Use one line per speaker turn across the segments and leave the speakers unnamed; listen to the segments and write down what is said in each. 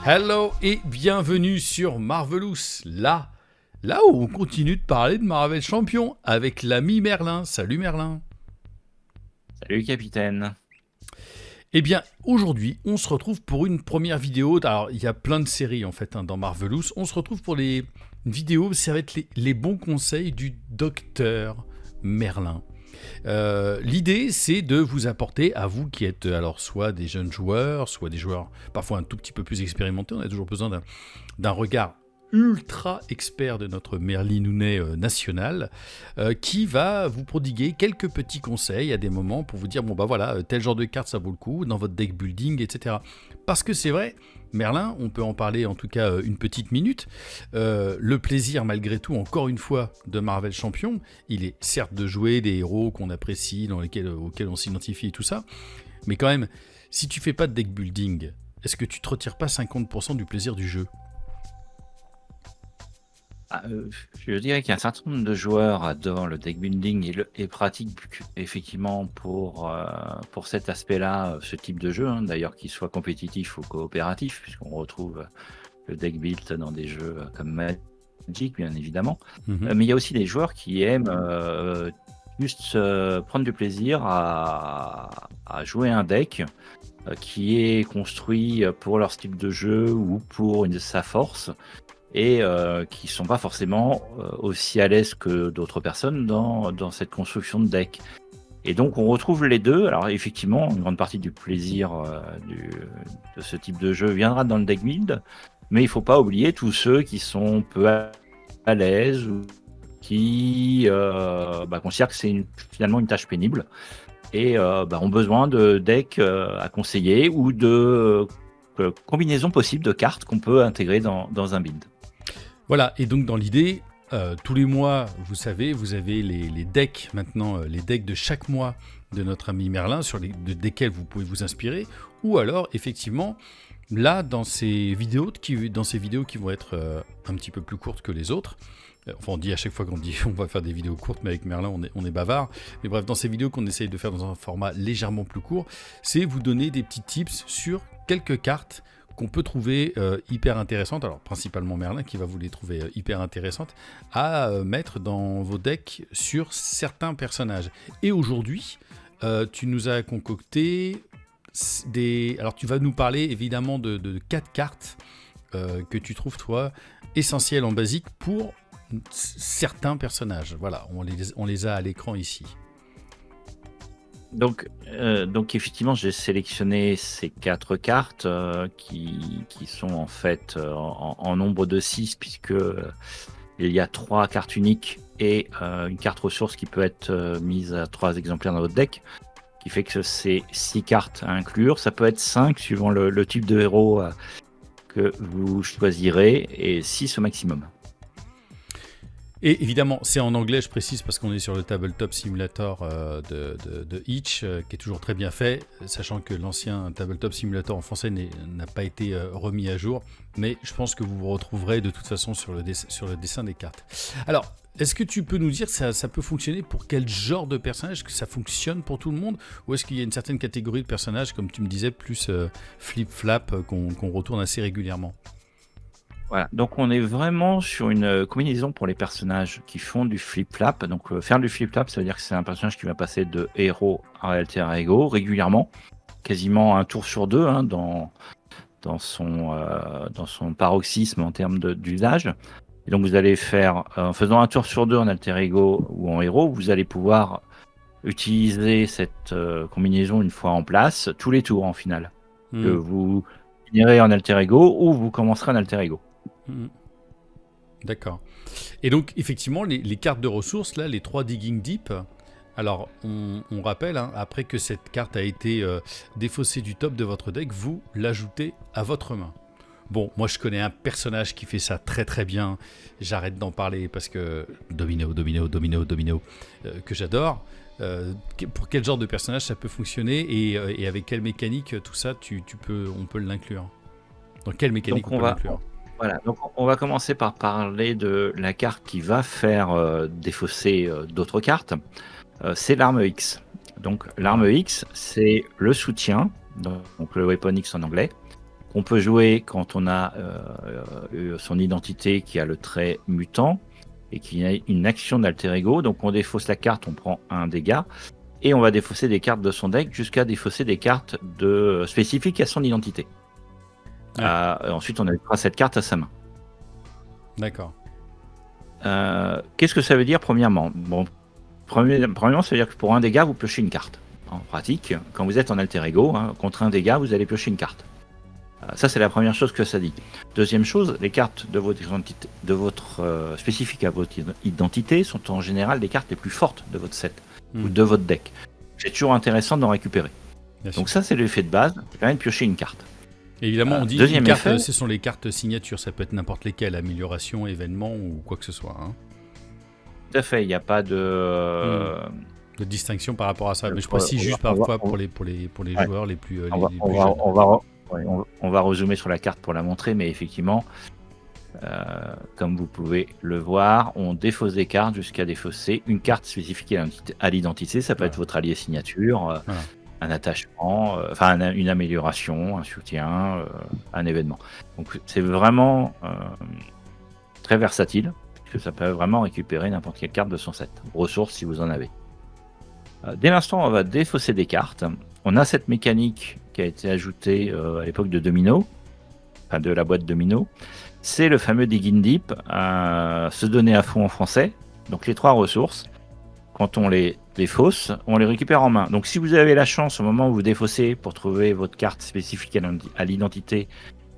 Hello et bienvenue sur Marvelous, là où on continue de parler de Marvel Champion avec l'ami Merlin. Salut Merlin.
Salut capitaine.
Eh bien, aujourd'hui, on se retrouve pour une première vidéo. Alors, il y a plein de séries en fait dans Marvelous. On se retrouve pour les vidéos, ça va être les bons conseils du docteur Merlin. L'idée, c'est de vous apporter, à vous qui êtes alors soit des jeunes joueurs, soit des joueurs parfois un tout petit peu plus expérimentés, on a toujours besoin d'un regard ultra expert de notre Merlinounet national, qui va vous prodiguer quelques petits conseils à des moments pour vous dire, bon bah voilà, tel genre de carte ça vaut le coup, dans votre deck building, etc. Parce que c'est vrai, Merlin, on peut en parler en tout cas une petite minute, le plaisir malgré tout, encore une fois, de Marvel Champion, il est certes de jouer des héros qu'on apprécie, auxquels on s'identifie et tout ça, mais quand même, si tu fais pas de deck building, est-ce que tu te retires pas 50% du plaisir du jeu ?
Je dirais qu'il y a un certain nombre de joueurs adorent le deck building et pratiquent effectivement pour cet aspect-là ce type de jeu, hein, d'ailleurs qu'il soit compétitif ou coopératif, puisqu'on retrouve le deck build dans des jeux comme Magic, bien évidemment. Mais il y a aussi des joueurs qui aiment juste prendre du plaisir à jouer un deck qui est construit pour leur style de jeu ou pour sa force, et qui ne sont pas forcément aussi à l'aise que d'autres personnes dans cette construction de deck. Et donc on retrouve les deux. Alors effectivement, une grande partie du plaisir de ce type de jeu viendra dans le deck build, mais il ne faut pas oublier tous ceux qui sont peu à l'aise ou qui considèrent que c'est finalement une tâche pénible et ont besoin de decks à conseiller ou de combinaisons possibles de cartes qu'on peut intégrer dans un build.
Voilà, et donc dans l'idée, tous les mois, vous savez, vous avez les decks maintenant, les decks de chaque mois de notre ami Merlin, desquels vous pouvez vous inspirer, ou alors effectivement, là, dans ces vidéos qui vont être un petit peu plus courtes que les autres, enfin on dit à chaque fois qu'on dit on va faire des vidéos courtes, mais avec Merlin on est bavard, mais bref, dans ces vidéos qu'on essaye de faire dans un format légèrement plus court, c'est vous donner des petits tips sur quelques cartes qu'on peut trouver hyper intéressantes, alors principalement Merlin qui va vous les trouver hyper intéressantes, à mettre dans vos decks sur certains personnages. Et aujourd'hui, tu nous as concocté alors tu vas nous parler évidemment de 4 cartes que tu trouves toi essentielles en basique pour certains personnages. Voilà, on les a à l'écran ici.
Donc effectivement, j'ai sélectionné ces 4 cartes qui sont en fait en nombre de 6, puisque il y a 3 cartes uniques et une carte ressource qui peut être mise à 3 exemplaires dans votre deck, qui fait que c'est 6 cartes à inclure. Ça peut être 5 suivant le type de héros que vous choisirez, et 6 au maximum.
Et évidemment, c'est en anglais, je précise, parce qu'on est sur le Tabletop Simulator de Itch, qui est toujours très bien fait, sachant que l'ancien Tabletop Simulator en français n'a pas été remis à jour, mais je pense que vous vous retrouverez de toute façon sur le dessin des cartes. Alors, est-ce que tu peux nous dire ça peut fonctionner pour quel genre de personnage? Est-ce que ça fonctionne pour tout le monde? Ou est-ce qu'il y a une certaine catégorie de personnages, comme tu me disais, plus flip-flap, qu'on retourne assez régulièrement?
Voilà, donc on est vraiment sur une combinaison pour les personnages qui font du flip-flap. Donc faire du flip-flap, ça veut dire que c'est un personnage qui va passer de héros à alter ego régulièrement, quasiment un tour sur deux, hein, dans son paroxysme en termes d'usage. Et donc vous allez faire, en faisant un tour sur deux en alter ego ou en héros, vous allez pouvoir utiliser cette combinaison une fois en place, tous les tours en finale. Que vous finirez en alter ego ou vous commencerez en alter ego.
D'accord. Et donc, effectivement, les cartes de ressources, là, les 3 Digging Deep, alors, on rappelle, hein, après que cette carte a été défaussée du top de votre deck, vous l'ajoutez à votre main. Bon, moi, je connais un personnage qui fait ça très très bien. J'arrête d'en parler parce que Domino, que j'adore. Pour quel genre de personnage ça peut fonctionner et avec quelle mécanique tout ça, on peut l'inclure? Dans quelle mécanique on peut l'inclure?
Voilà, donc on va commencer par parler de la carte qui va faire défausser d'autres cartes. C'est l'arme X. Donc l'arme X, c'est le soutien, donc le Weapon X en anglais, On peut jouer quand on a son identité qui a le trait mutant et qui a une action d'alter ego. Donc on défausse la carte, on prend un dégât. Et on va défausser des cartes de son deck jusqu'à défausser des cartes spécifiques à son identité.
Ouais.
Ensuite, on ajoutera cette carte à sa main.
D'accord.
Qu'est-ce que ça veut dire, premièrement? Bon, premièrement, ça veut dire que pour un dégât, vous piochez une carte. En pratique, quand vous êtes en alter ego, contre un dégât, vous allez piocher une carte. Ça, c'est la première chose que ça dit. Deuxième chose, les cartes de votre identité, spécifiques à votre identité sont en général les cartes les plus fortes de votre set ou de votre deck. C'est toujours intéressant d'en récupérer. Donc ça, c'est l'effet de base, ça permet de piocher une carte.
Évidemment, on dit
deuxième
carte,
effet,
ce sont les cartes signatures, ça peut être n'importe lesquelles, amélioration, événement ou quoi que ce soit.
Tout à fait, il n'y a pas de
distinction par rapport à ça. Mais je précise juste parfois pour les joueurs les plus jeunes.
On va rezoomer sur la carte pour la montrer, mais effectivement, comme vous pouvez le voir, on défausse des cartes jusqu'à défausser une carte spécifique à l'identité. Ça peut être votre allié signature, un attachement, une amélioration, un soutien, un événement. Donc c'est vraiment très versatile, parce que ça peut vraiment récupérer n'importe quelle carte de son set. Ressources si vous en avez. Dès l'instant, on va défausser des cartes. On a cette mécanique qui a été ajoutée à l'époque de Domino, enfin de la boîte Domino. C'est le fameux Digging Deep, se donner à fond en français. Donc les 3 ressources, quand on les fausse, on les récupère en main. Donc si vous avez la chance au moment où vous défaussez pour trouver votre carte spécifique à l'identité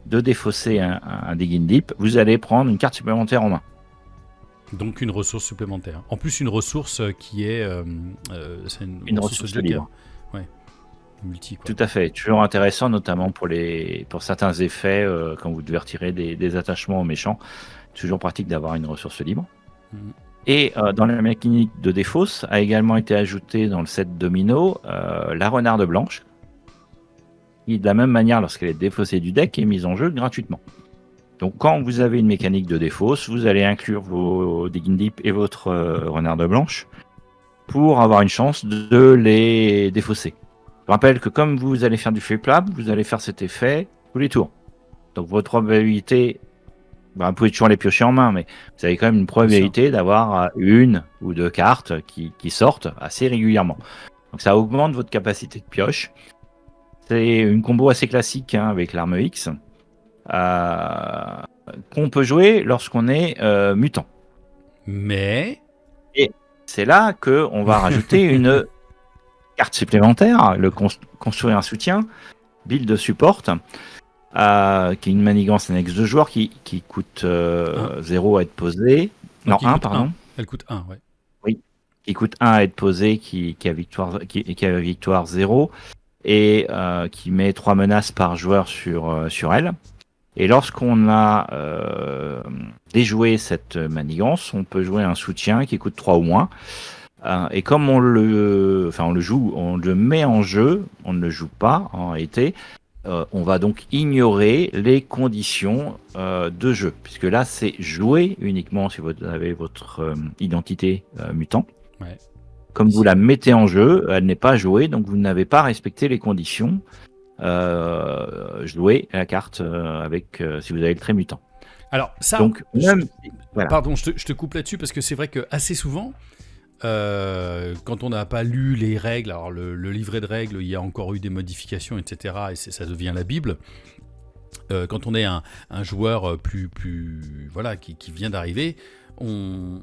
de défausser un Digging Deep, vous allez prendre une carte supplémentaire en main.
Donc une ressource supplémentaire. En plus une ressource qui est c'est
une ressource libre.
Ouais. Multi, quoi.
Tout à fait. Toujours intéressant, notamment pour certains effets, quand vous devez retirer des attachements aux méchants. Toujours pratique d'avoir une ressource libre. Et dans la mécanique de défausse, a également été ajoutée dans le set Domino la renarde blanche, qui de la même manière, lorsqu'elle est défaussée du deck, est mise en jeu gratuitement. Donc quand vous avez une mécanique de défausse, vous allez inclure vos Digging Deep et votre renarde blanche pour avoir une chance de les défausser. Je rappelle que comme vous allez faire du flip-flop, vous allez faire cet effet tous les tours. Donc votre probabilité, vous pouvez toujours les piocher en main, mais vous avez quand même une probabilité d'avoir une ou 2 cartes qui sortent assez régulièrement. Donc ça augmente votre capacité de pioche. C'est une combo assez classique avec l'arme X, qu'on peut jouer lorsqu'on est mutant.
Mais...
Et c'est là qu'on va rajouter une carte supplémentaire, construire un soutien, build de support, qui est une manigance annexe de joueurs qui coûte 0 à être posée. Non, 1, pardon.
Elle coûte 1, ouais.
Oui, qui coûte 1 à être posée, qui a victoire 0, et qui met 3 menaces par joueur sur elle. Et lorsqu'on a déjoué cette manigance, on peut jouer un soutien qui coûte 3 ou moins. Et comme on le met en jeu, on ne le joue pas en réalité, on va donc ignorer les conditions de jeu. Puisque là, c'est jouer uniquement si vous avez votre identité mutant.
Ouais.
Comme vous la mettez en jeu, elle n'est pas jouée, donc vous n'avez pas respecté les conditions. Jouer la carte si vous avez le trait mutant.
Alors ça,
donc,
voilà. Pardon, je te coupe là-dessus parce que c'est vrai que assez souvent, quand on n'a pas lu les règles, alors le livret de règles, il y a encore eu des modifications, etc. Et ça devient la Bible. Quand on est un joueur plus voilà, qui vient d'arriver, on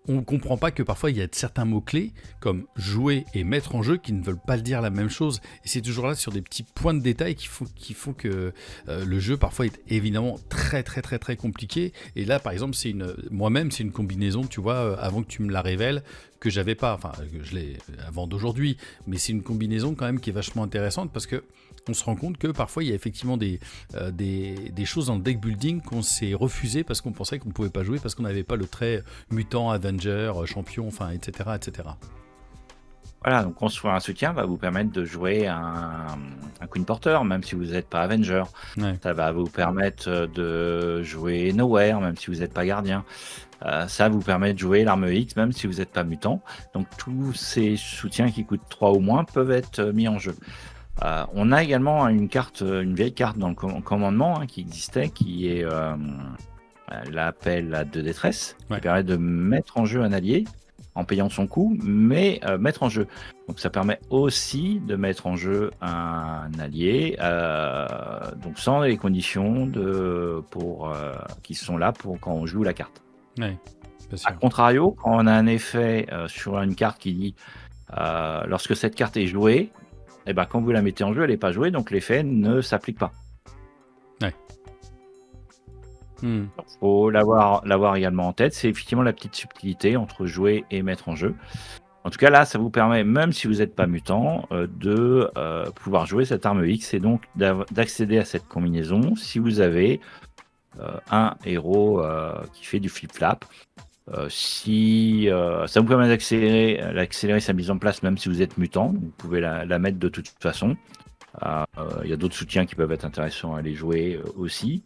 ne comprend pas que parfois il y a certains mots-clés comme jouer et mettre en jeu qui ne veulent pas dire la même chose. Et c'est toujours là sur des petits points de détail qui font que le jeu parfois est évidemment très très très très compliqué. Et là par exemple moi-même c'est une combinaison, tu vois, avant que tu me la révèles, que j'avais pas, enfin que je l'ai avant d'aujourd'hui, mais c'est une combinaison quand même qui est vachement intéressante parce que on se rend compte que parfois il y a effectivement des choses dans le deck building qu'on s'est refusé parce qu'on pensait qu'on ne pouvait pas jouer parce qu'on n'avait pas le trait mutant, Avenger, champion, enfin etc. etc.
Voilà, donc construire un soutien va vous permettre de jouer un Queen Porter, même si vous n'êtes pas Avenger.
Ouais.
Ça va vous permettre de jouer Nowhere, même si vous n'êtes pas gardien. Ça vous permet de jouer l'arme X, même si vous n'êtes pas mutant. Donc tous ces soutiens qui coûtent 3 ou moins peuvent être mis en jeu. On a également une vieille carte dans le commandement qui existait, qui est l'appel à 2 détresse,
Ouais.
qui permet de mettre en jeu un allié en payant son coup, mais mettre en jeu. Donc ça permet aussi de mettre en jeu un allié, donc sans les conditions qui sont là pour quand on joue la carte.
Ouais, bien sûr.
A contrario, quand on a un effet sur une carte qui dit lorsque cette carte est jouée, et ben, quand vous la mettez en jeu, elle n'est pas jouée, donc l'effet ne s'applique pas. Il faut l'avoir également en tête. C'est effectivement la petite subtilité entre jouer et mettre en jeu. En tout cas, là, ça vous permet, même si vous n'êtes pas mutant, de pouvoir jouer cette arme X et donc d'accéder à cette combinaison si vous avez un héros qui fait du flip-flap. Ça vous permet d'accélérer sa mise en place même si vous êtes mutant, vous pouvez la mettre de toute façon. Il y a d'autres soutiens qui peuvent être intéressants à les jouer aussi.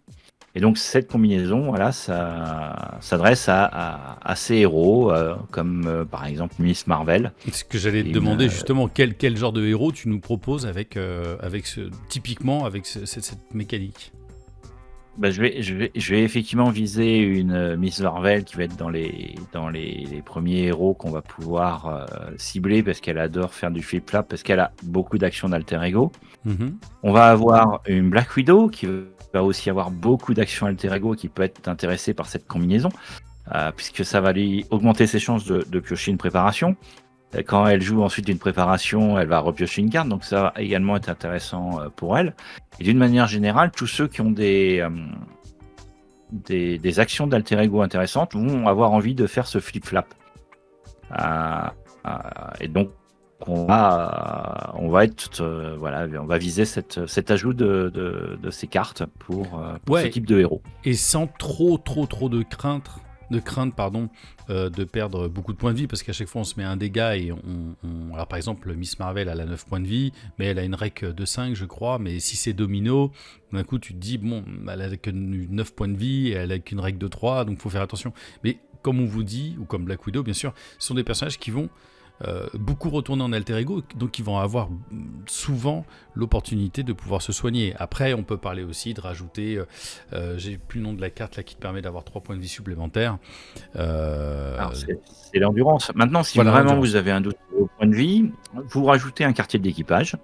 Et donc cette combinaison, voilà, ça s'adresse à ces héros, comme par exemple Miss Marvel.
C'est ce que j'allais te demander justement, quel genre de héros tu nous proposes typiquement avec cette mécanique.
Je vais effectivement viser une Miss Marvel qui va être dans les premiers héros qu'on va pouvoir cibler parce qu'elle adore faire du flip-flap, parce qu'elle a beaucoup d'actions d'alter ego. On va avoir une Black Widow qui va aussi avoir beaucoup d'actions alter ego qui peut être intéressée par cette combinaison, puisque ça va lui augmenter ses chances de piocher une préparation. Quand elle joue ensuite une préparation, elle va repiocher une carte, donc ça va également être intéressant pour elle. Et d'une manière générale, tous ceux qui ont des actions d'alter ego intéressantes vont avoir envie de faire ce flip-flap. Et donc, on va viser cet ajout de ces cartes pour ce type de héros.
Et sans trop de crainte de perdre beaucoup de points de vie, parce qu'à chaque fois on se met un dégât et alors par exemple Miss Marvel elle a 9 points de vie, mais elle a une rec de 5 je crois, mais si c'est domino, d'un coup tu te dis bon, elle a que 9 points de vie et elle a qu'une rec de 3, donc faut faire attention. Mais comme on vous dit, ou comme Black Widow bien sûr, ce sont des personnages qui vont beaucoup retourner en alter ego, donc ils vont avoir souvent l'opportunité de pouvoir se soigner. Après on peut parler aussi de rajouter j'ai plus le nom de la carte là qui te permet d'avoir 3 points de vie supplémentaires.
Alors c'est l'endurance. Maintenant, si vraiment vous avez un doute au point de vie, vous rajoutez un quartier d'équipage.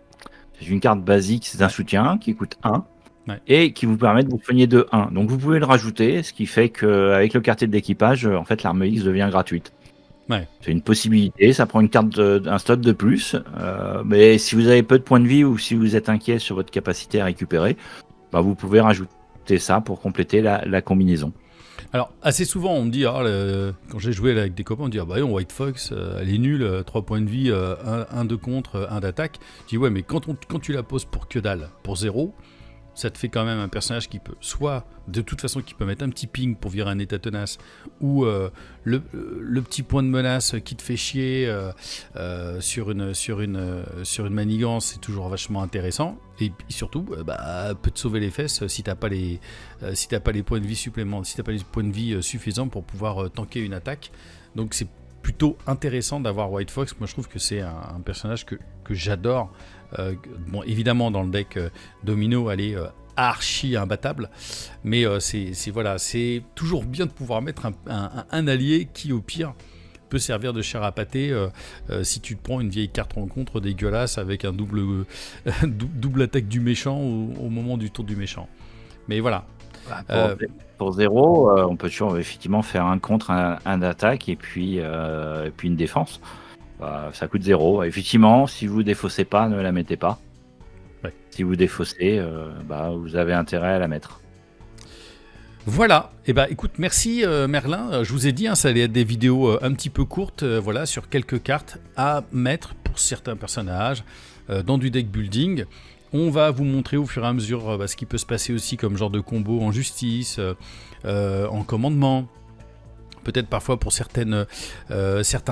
C'est une carte basique, c'est un soutien qui coûte 1 et qui vous permet de vous soigner de 1. Donc vous pouvez le rajouter, ce qui fait qu'avec le quartier d'équipage, en fait l'arme X devient gratuite. C'est une possibilité, ça prend un slot de plus, mais si vous avez peu de points de vie ou si vous êtes inquiet sur votre capacité à récupérer, vous pouvez rajouter ça pour compléter la combinaison.
Alors, assez souvent, on me dit, quand j'ai joué avec des copains, on me dit, White Fox, elle est nulle, 3 points de vie, 1 de contre, 1 d'attaque. Je dis, ouais, mais quand tu la poses pour que dalle, pour 0, ça te fait quand même un personnage qui peut, soit de toute façon, qui peut mettre un petit ping pour virer un état tenace, ou le petit point de menace qui te fait chier sur une manigance, c'est toujours vachement intéressant. Et surtout, peut te sauver les fesses si t'as pas les points de vie supplémentaires, si t'as pas les points de vie suffisants pour pouvoir tanker une attaque. Donc c'est plutôt intéressant d'avoir White Fox. Moi je trouve que c'est un personnage que j'adore. Bon, évidemment dans le deck domino elle est archi imbattable, mais c'est toujours bien de pouvoir mettre un allié qui au pire peut servir de chair à pâté si tu te prends une vieille carte rencontre dégueulasse avec un double attaque du méchant au moment du tour du méchant. Mais voilà.
Pour 0, on peut toujours effectivement faire un contre, un d'attaque et puis une défense. Ça coûte 0. Effectivement, si vous défaussez pas, ne la mettez pas. Si vous défaussez, vous avez intérêt à la mettre.
Voilà, écoute, merci Merlin. Je vous ai dit, ça allait être des vidéos un petit peu courtes, sur quelques cartes à mettre pour certains personnages dans du deck building. On va vous montrer au fur et à mesure ce qui peut se passer aussi comme genre de combo en justice, en commandement. Peut-être parfois pour certains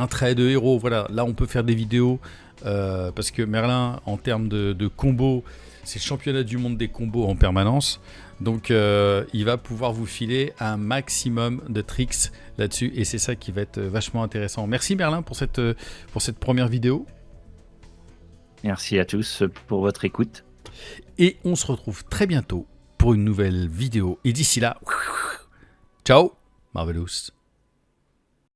traits de héros. Voilà, là on peut faire des vidéos parce que Merlin, en termes de combos, c'est le championnat du monde des combos en permanence. Donc il va pouvoir vous filer un maximum de tricks là-dessus et c'est ça qui va être vachement intéressant. Merci Merlin pour cette première vidéo.
Merci à tous pour votre écoute.
Et on se retrouve très bientôt pour une nouvelle vidéo. Et d'ici là, ciao, Marvelous.